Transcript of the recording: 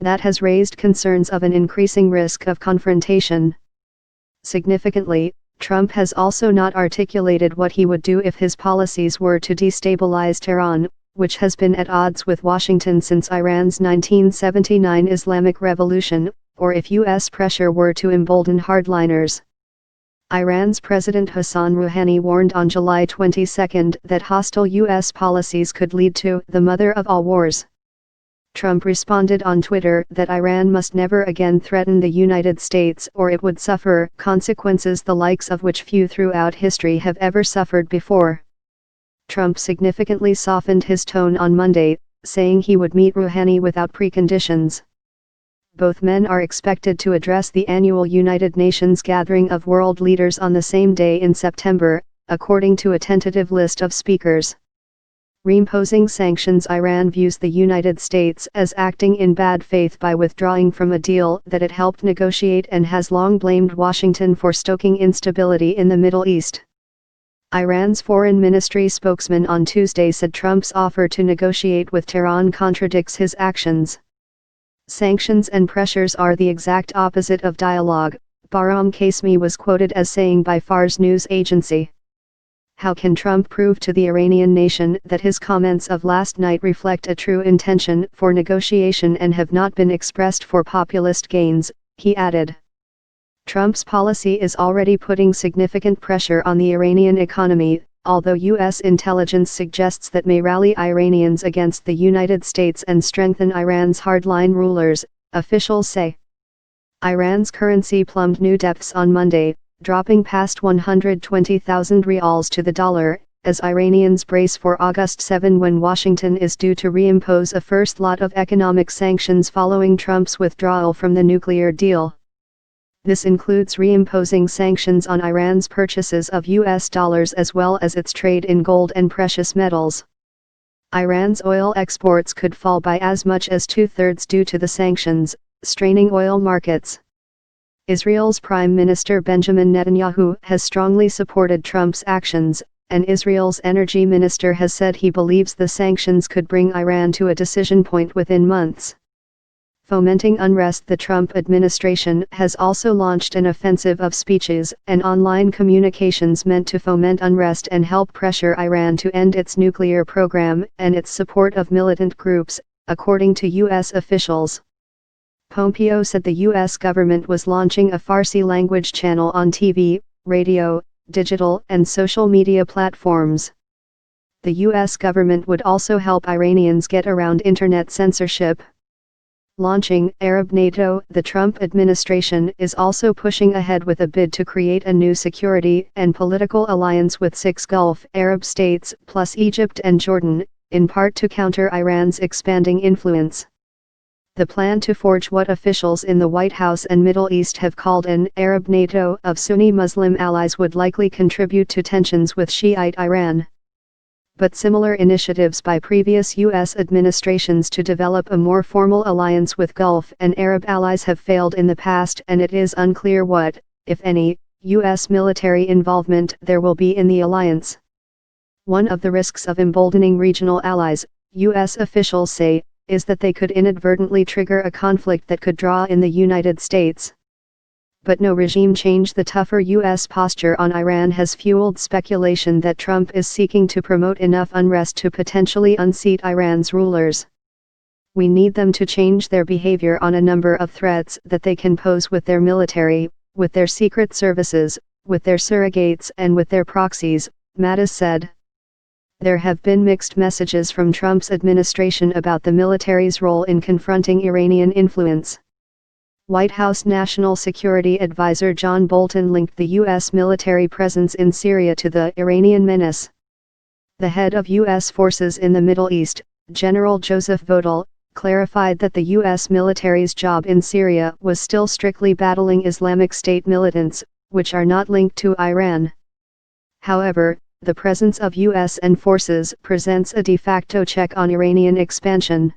That has raised concerns of an increasing risk of confrontation. Significantly, Trump has also not articulated what he would do if his policies were to destabilize Tehran, which has been at odds with Washington since Iran's 1979 Islamic Revolution, or if U.S. pressure were to embolden hardliners. Iran's President Hassan Rouhani warned on July 22 that hostile U.S. policies could lead to the mother of all wars. Trump responded on Twitter that Iran must never again threaten the United States or it would suffer consequences the likes of which few throughout history have ever suffered before. Trump significantly softened his tone on Monday, saying he would meet Rouhani without preconditions. Both men are expected to address the annual United Nations gathering of world leaders on the same day in September, according to a tentative list of speakers. Reimposing sanctions. Iran views the United States as acting in bad faith by withdrawing from a deal that it helped negotiate and has long blamed Washington for stoking instability in the Middle East. Iran's foreign ministry spokesman on Tuesday said Trump's offer to negotiate with Tehran contradicts his actions. Sanctions and pressures are the exact opposite of dialogue, Bahram Qasemi was quoted as saying by Fars news agency. How can Trump prove to the Iranian nation that his comments of last night reflect a true intention for negotiation and have not been expressed for populist gains, he added. Trump's policy is already putting significant pressure on the Iranian economy, although U.S. intelligence suggests that may rally Iranians against the United States and strengthen Iran's hardline rulers, officials say. Iran's currency plumbed new depths on Monday, dropping past 120,000 rials to the dollar, as Iranians brace for August 7 when Washington is due to reimpose a first lot of economic sanctions following Trump's withdrawal from the nuclear deal. This includes reimposing sanctions on Iran's purchases of U.S. dollars as well as its trade in gold and precious metals. Iran's oil exports could fall by as much as two-thirds due to the sanctions, straining oil markets. Israel's Prime Minister Benjamin Netanyahu has strongly supported Trump's actions, and Israel's energy minister has said he believes the sanctions could bring Iran to a decision point within months. Fomenting unrest. The Trump administration has also launched an offensive of speeches and online communications meant to foment unrest and help pressure Iran to end its nuclear program and its support of militant groups, according to U.S. officials. Pompeo said the U.S. government was launching a Farsi-language channel on TV, radio, digital and social media platforms. The U.S. government would also help Iranians get around internet censorship. Launching Arab NATO. The Trump administration is also pushing ahead with a bid to create a new security and political alliance with 6 Gulf Arab states plus Egypt and Jordan, in part to counter Iran's expanding influence. The plan to forge what officials in the White House and Middle East have called an Arab NATO of Sunni Muslim allies would likely contribute to tensions with Shiite Iran. But similar initiatives by previous U.S. administrations to develop a more formal alliance with Gulf and Arab allies have failed in the past, and it is unclear what, if any, U.S. military involvement there will be in the alliance. One of the risks of emboldening regional allies, U.S. officials say, is that they could inadvertently trigger a conflict that could draw in the United States. But no regime change. The tougher U.S. posture on Iran has fueled speculation that Trump is seeking to promote enough unrest to potentially unseat Iran's rulers. We need them to change their behavior on a number of threats that they can pose with their military, with their secret services, with their surrogates and with their proxies, Mattis said. There have been mixed messages from Trump's administration about the military's role in confronting Iranian influence. White House National Security Advisor John Bolton linked the U.S. military presence in Syria to the Iranian menace. The head of U.S. forces in the Middle East, General Joseph Votel, clarified that the U.S. military's job in Syria was still strictly battling Islamic State militants, which are not linked to Iran. However, the presence of U.S. forces presents a de facto check on Iranian expansion.